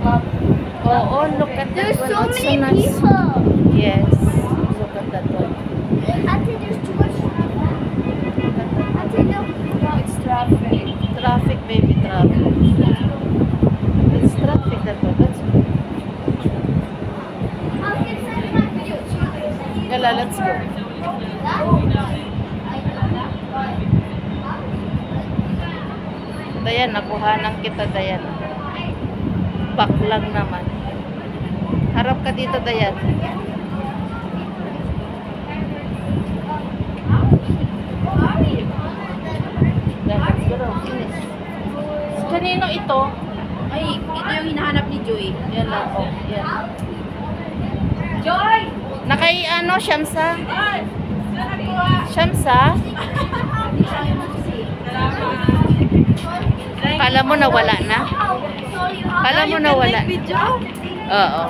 Oh, look at that There's one. so It's many nice. people. Yes. Look at that one. I think there's too much traffic. I think no, it's traffic. Traffic, baby, traffic. It's traffic, that one. That's good. I'll get sent my video too. Gala, let's go. Dayan, nakuhanan kita, Dayan. Back lang naman. Harap ka dito, Dayan. Let's go daw. Finish. Kanino ito? Ay, ito yung hinahanap ni Joy. Yan lang. Oh, yan. Joy! Nakay ano, Shamsa? Shamsa? Kala mo nawala na? Kala mo nawala? Video? Oo.